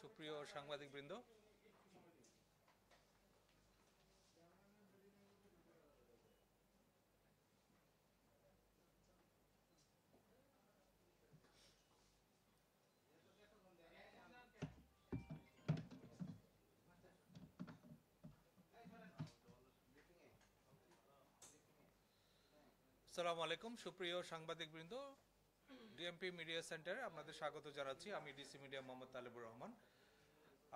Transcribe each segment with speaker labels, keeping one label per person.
Speaker 1: সুপ্রিয় সাংবাদিকবৃন্দ, আসসালামু আলাইকুম। সুপ্রিয় সাংবাদিকবৃন্দ, ডিএমপি মিডিয়া সেন্টারে আপনাদের স্বাগত জানাচ্ছি। আমি ডিসি মিডিয়া মোহাম্মদ তালেবুর রহমান।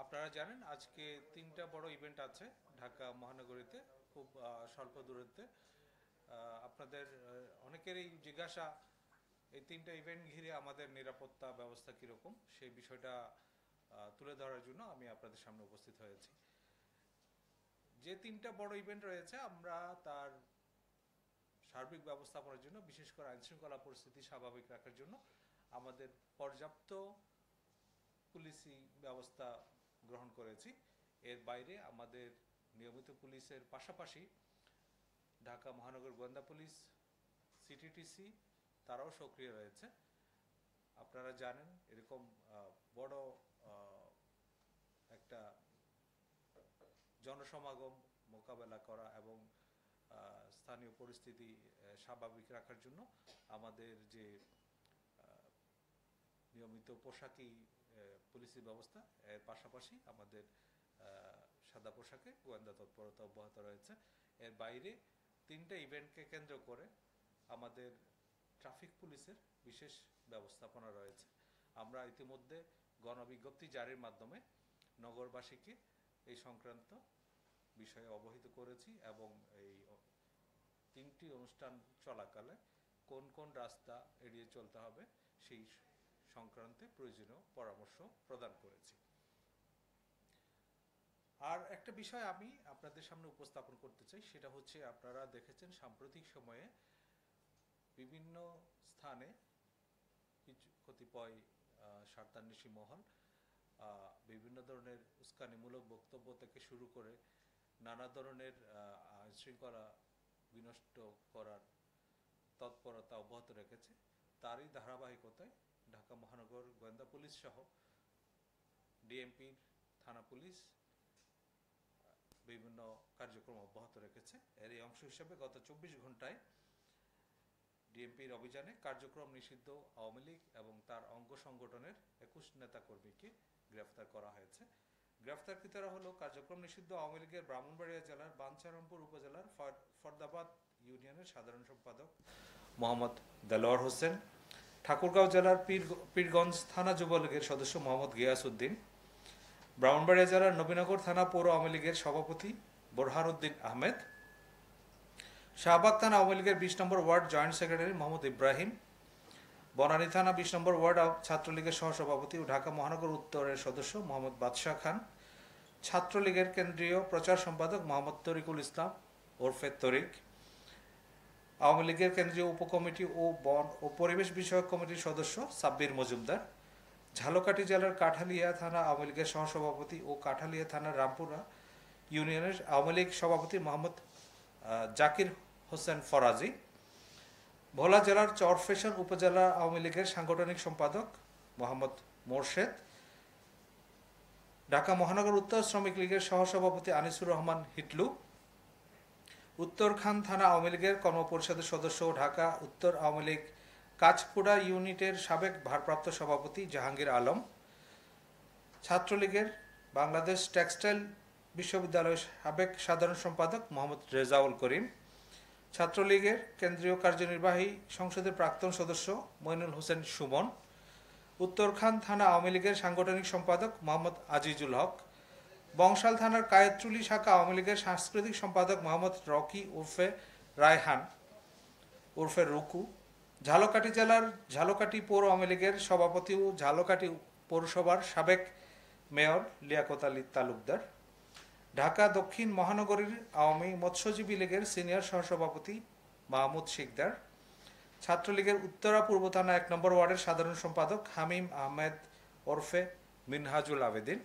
Speaker 1: আপনারা জানেন আজকে তিনটা বড় ইভেন্ট আছে ঢাকা মহানগরীতে, খুব স্বল্প দূরত্বে। আপনাদের অনেকেরই জিজ্ঞাসা এই তিনটা ইভেন্ট ঘিরে আমাদের নিরাপত্তা ব্যবস্থা কীরকম, সেই বিষয়টা তুলে ধরার জন্য আমি আপনাদের সামনে উপস্থিত হয়েছি। যে তিনটা বড় ইভেন্ট রয়েছে, আমরা তার সার্বিক ব্যবস্থাপনার জন্য, বিশেষ করে আইনশৃঙ্খলা পরিস্থিতি স্বাভাবিক রাখার জন্য আমাদের পর্যাপ্ত পুলিশি ব্যবস্থা গ্রহণ করেছি। এর বাইরে আমাদের নিয়মিত পুলিশের পাশাপাশি ঢাকা মহানগর গোয়েন্দা পুলিশ, সিটিটিসি তারাও সক্রিয় রয়েছে। আপনারা জানেন এরকম বড় একটা জনসমাগম মোকাবেলা করা এবং স্থানীয় পরিস্থিতি স্বাভাবিক রাখার জন্য আমাদের যে নিয়মিত পোশাকি পুলিশি ব্যবস্থা, এর পাশাপাশি আমাদের সাদা পোশাকে গোয়েন্দা তৎপরতা অব্যাহত রয়েছে। এর বাইরে তিনটা ইভেন্টকে কেন্দ্র করে আমাদের ট্রাফিক পুলিশের বিশেষ ব্যবস্থাপনা রয়েছে। আমরা ইতিমধ্যে গণবিজ্ঞপ্তি জারির মাধ্যমে নগরবাসীকে এই সংক্রান্ত বিষয়ে অবহিত করেছি এবং এই তিনটি অনুষ্ঠান চলাকালে কোন কোন রাস্তা এড়িয়ে চলতে হবে সেই সংক্রান্তে প্রয়োজনীয় পরামর্শ প্রদান করেছি। আর একটা বিষয় আমি আপনাদের সামনে উপস্থাপন করতে চাই, সেটা হচ্ছে আপনারা দেখেছেন সাম্প্রতিক সময়ে বিভিন্ন স্থানে কিছু কতিপয় স্বার্থান্বেষী মহল বিভিন্ন ধরনের উস্কানিমূলক বক্তব্য থেকে শুরু করে নানা ধরনের আইনশৃঙ্খলা বিনষ্ট করার তৎপরতা অব্যাহত রেখেছে। তারই ধারাবাহিকতায় ঢাকা মহানগর গোয়েন্দা পুলিশ সহ ডিএমপির থানা পুলিশ বিভিন্ন কার্যক্রম অব্যাহত রেখেছে। এর এই অংশ হিসেবে গত 24 ঘন্টায় ডিএমপির অভিযানে কার্যক্রম নিষিদ্ধ আওয়ামী লীগ এবং তার অঙ্গ সংগঠনের 21 নেতাকর্মীকে গ্রেফতার করা হয়েছে। গ্রেফতারকৃতরা হলো কার্যক্রম নিষিদ্ধ আওয়ামী লীগের ব্রাহ্মণবাড়িয়া জেলার বাঞ্ছারামপুর উপজেলার ফরদাবাদ ইউনিয়নের সাধারণ সম্পাদক মোহাম্মদ দেলোয়ার হোসেন, ঠাকুরগাঁও জেলার পীরগঞ্জ থানা যুবলীগের সদস্য মোহাম্মদ গিয়াস উদ্দিন, ব্রাহ্মণবাড়িয়া জেলার নবীনগর থানা পৌর আওয়ামী লীগের সভাপতি বোরহান উদ্দিন আহমেদ, শাহবাগ থানা আওয়ামী লীগের 20 নম্বর ward joint secretary Mohammad Ibrahim, Banani থানা 20 নম্বর ওয়ার্ড ছাত্রলীগের সহসভাপতি ও ঢাকা মহানগর উত্তরের সদস্য মোহাম্মদ বাদশাহ খান, ছাত্রলীগের কেন্দ্রীয় প্রচার সম্পাদক মোহাম্মদ তরিকুল ইসলাম ওরফে তরিক, আওয়ামী লীগের কেন্দ্রীয় উপকমিটি ও বন ও পরিবেশ বিষয়ক কমিটির সদস্য সাব্বির মজুমদার, ঝালকাঠি জেলার কাঠালিয়া থানা আওয়ামী লীগের সহসভাপতি ও কাঠালিয়া থানার রামপুরা ইউনিয়নের আওয়ামী লীগ সভাপতি মোহাম্মদ জাকির হোসেন ফরাজি, ভোলা জেলার চরফেশন উপজেলা আওয়ামী লীগের সাংগঠনিক সম্পাদক মোহাম্মদ মোরশেদ, ঢাকা মহানগর উত্তর শ্রমিক লীগের সহসভাপতি আনিসুর রহমান হিটলু, উত্তরখান থানা আওয়ামী লীগের কর্মপরিষদের সদস্য ও ঢাকা উত্তর আওয়ামী লীগ কাঁচপুরা ইউনিটের সাবেক ভারপ্রাপ্ত সভাপতি জাহাঙ্গীর আলম, ছাত্রলীগের বাংলাদেশ টেক্সটাইল বিশ্ববিদ্যালয়ের সাবেক সাধারণ সম্পাদক মোহাম্মদ রেজাউল করিম, ছাত্রলীগের কেন্দ্রীয় কার্যনির্বাহী সংসদের প্রাক্তন সদস্য মইনুল হোসেন সুমন, উত্তরখান থানা আওয়ামী লীগের সাংগঠনিক সম্পাদক মোহাম্মদ আজিজুল হক, বংশাল থানার কায়েতচুলি শাখা আওয়ামী লীগের সাংস্কৃতিক সম্পাদক মোহাম্মদ রকি উর্ফে রায়হান উর্ফে রুকু, ঝালকাঠি জেলার ঝালকাঠি পৌর আওয়ামী লীগের সভাপতি ও ঝালকাঠি পৌরসভার সাবেক মেয়র লিয়াকত আলী তালুকদার, ঢাকা দক্ষিণ মহানগরীর আওয়ামী মৎস্যজীবী লীগের সিনিয়র সহসভাপতি মাহমুদ শিকদার, ছাত্রলীগের উত্তরা পূর্ব থানা 1 নম্বর ওয়ার্ডের সাধারণ সম্পাদক হামিম আহমেদ ওরফে মিনহাজুল আবেদিন,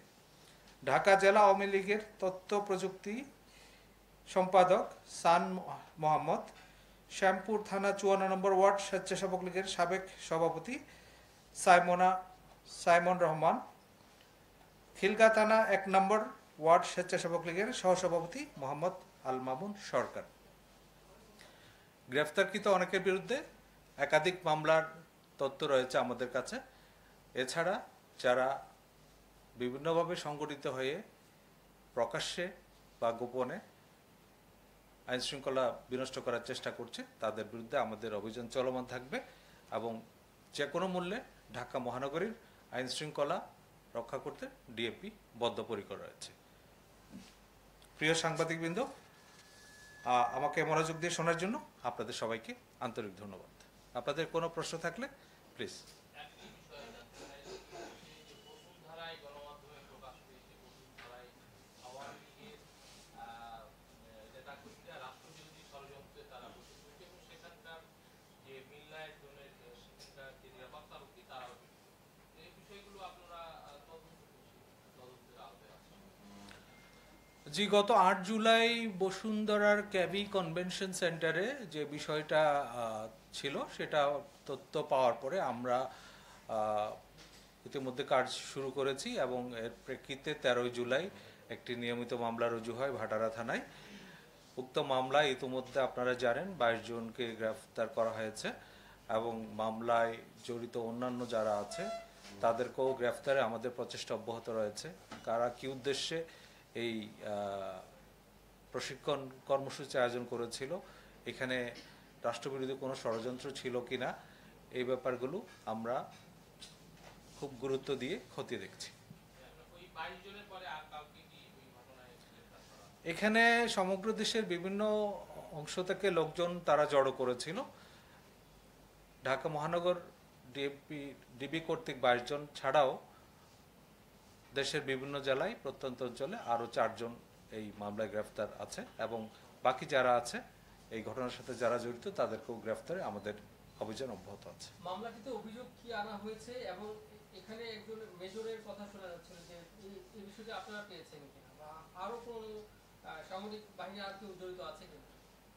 Speaker 1: ঢাকা জেলা আওয়ামী লীগের তথ্য প্রযুক্তি সম্পাদক সান মোহাম্মদ, শ্যামপুর থানা 54 নম্বর ওয়ার্ড স্বেচ্ছাসেবক লীগের সাবেক সভাপতি সাইমন রহমান, খিলগা থানা 1 নম্বর ওয়ার্ড স্বেচ্ছাসেবক লীগের সহসভাপতি মোহাম্মদ আল মামুন সরকার। গ্রেফতারকৃত অনেকের বিরুদ্ধে একাধিক মামলার তথ্য রয়েছে আমাদের কাছে। এছাড়া যারা বিভিন্নভাবে সংগঠিত হয়ে প্রকাশ্যে বা গোপনে আইনশৃঙ্খলা বিনষ্ট করার চেষ্টা করছে তাদের বিরুদ্ধে আমাদের অভিযান চলমান থাকবে এবং যে কোনো মূল্যে ঢাকা মহানগরীর আইনশৃঙ্খলা রক্ষা করতে ডিএমপি বদ্ধপরিকর রয়েছে। প্রিয় সাংবাদিকবৃন্দ, আমাকে মনোযোগ দিয়ে শোনার জন্য আপনাদের সবাইকে আন্তরিক ধন্যবাদ। আপনাদের কোনো প্রশ্ন থাকলে প্লিজ। জি, গত 8 জুলাই বসুন্ধরার ক্যাবি কনভেনশন সেন্টারে যে বিষয়টা ছিল সেটা তথ্য পাওয়ার পরে আমরা ইতিমধ্যে কাজ শুরু করেছি এবং এর প্রেক্ষিতে 13 জুলাই একটি নিয়মিত মামলা রুজু হয় ভাটারা থানায়। উক্ত মামলায় ইতিমধ্যে আপনারা জানেন 22 জনকে গ্রেফতার করা হয়েছে এবং মামলায় জড়িত অন্যান্য যারা আছে তাদেরকেও গ্রেফতারে আমাদের প্রচেষ্টা অব্যাহত রয়েছে। কারা কী উদ্দেশ্যে এই প্রশিক্ষণ কর্মসূচি আয়োজন করেছিল, এখানে রাষ্ট্রবিরোধী কোনো ষড়যন্ত্র ছিল কিনা, এই ব্যাপারগুলো আমরা খুব গুরুত্ব দিয়ে খতিয়ে দেখছি। এখানে সমগ্র দেশের বিভিন্ন অংশ থেকে লোকজন তারা জড়ো করেছিল। ঢাকা মহানগর ডিবি কর্তৃক 22 জন ছাড়াও দেশের বিভিন্ন জেলায় প্রত্যন্ত অঞ্চলে আরও 4 জন এই মামলায় গ্রেফতার আছে এবং বাকি যারা আছে এই ঘটনার সাথে যারা জড়িত তাদেরকেও গ্রেফতারে আমাদের অভিযান অব্যাহত আছে।
Speaker 2: মামলাটিতে অভিযোগ কি আনা হয়েছে এবং এখানে একজন মেজরের কথা শোনা যাচ্ছে যে এই বিষয়টি আপনারা পেয়েছেন কিনা বা আরো কোন সামরিক বাহিনী আর কেউ জড়িত আছে কিনা?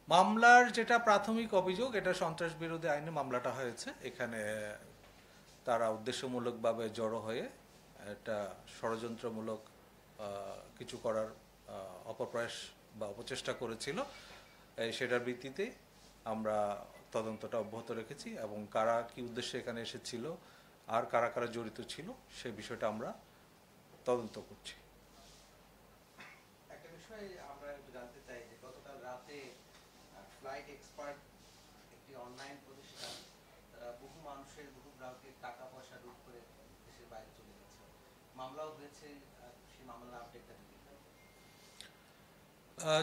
Speaker 1: মামলার যেটা প্রাথমিক অভিযোগ, এটা সন্ত্রাস বিরোধী আইনে মামলাটা হয়েছে। এখানে তারা উদ্দেশ্যমূলকভাবে জড়ো হয়ে একটা ষড়যন্ত্রমূলক কিছু করার অপপ্রয়াস বা অপচেষ্টা করেছিল। সেটার ভিত্তিতে আমরা তদন্তটা অব্যাহত রেখেছি এবং কারা কি উদ্দেশ্যে এখানে এসেছিল আর কারা কারা জড়িত ছিল সে বিষয়টা আমরা তদন্ত করছি।
Speaker 3: একটা বিষয় আমরা একটু জানতে চাই যে গতকাল রাতে ফ্লাইট এক্সপার্ট একটি অনলাইন প্রতিষ্ঠান তারা বহু মানুষের বহু গ্রাহকের টাকা পয়সা লুট করে দেশের বাইরে চলে গেছে, মামলাও হয়েছে, সেই মামলার আপডেটটা দিতে।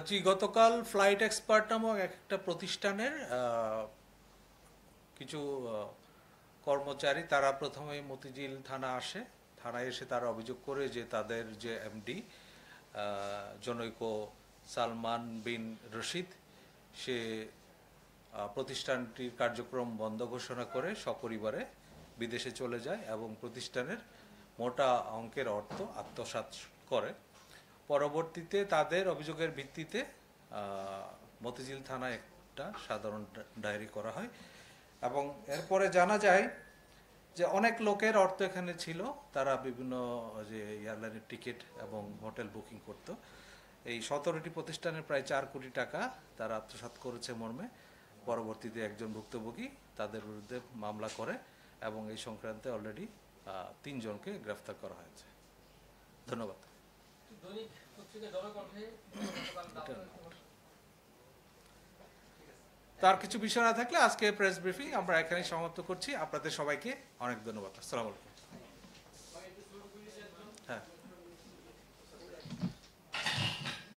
Speaker 1: জি, গতকাল ফ্লাইট এক্সপার্ট নামক একটা প্রতিষ্ঠানের কিছু কর্মচারী তারা প্রথমে মতিঝিল থানা আসে। থানায় এসে তারা অভিযোগ করে যে তাদের যে এমডি জনৈক সালমান বিন রশিদ সে প্রতিষ্ঠানটির কার্যক্রম বন্ধ ঘোষণা করে সপরিবারে বিদেশে চলে যায় এবং প্রতিষ্ঠানের মোটা অঙ্কের অর্থ আত্মসাৎ করে। পরবর্তীতে তাদের অভিযোগের ভিত্তিতে মতিঝিল থানায় একটা সাধারণ ডায়েরি করা হয় এবং এরপরে জানা যায় যে অনেক লোকের অর্থ এখানে ছিল। তারা বিভিন্ন যে এয়ারলাইনের টিকিট এবং হোটেল বুকিং করত। এই 17টি প্রতিষ্ঠানের প্রায় 4 কোটি টাকা তারা আত্মসাৎ করেছে মর্মে পরবর্তীতে একজন ভুক্তভোগী তাদের বিরুদ্ধে মামলা করে এবং এই সংক্রান্তে অলরেডি 3 জনকে গ্রেফতার করা হয়েছে। ধন্যবাদ। তার কিছু বিষয় না থাকলে আজকে প্রেস ব্রিফিং আমরা এখানেই সমাপ্ত করছি। আপনাদের সবাইকে অনেক ধন্যবাদ। আসসালামু আলাইকুম।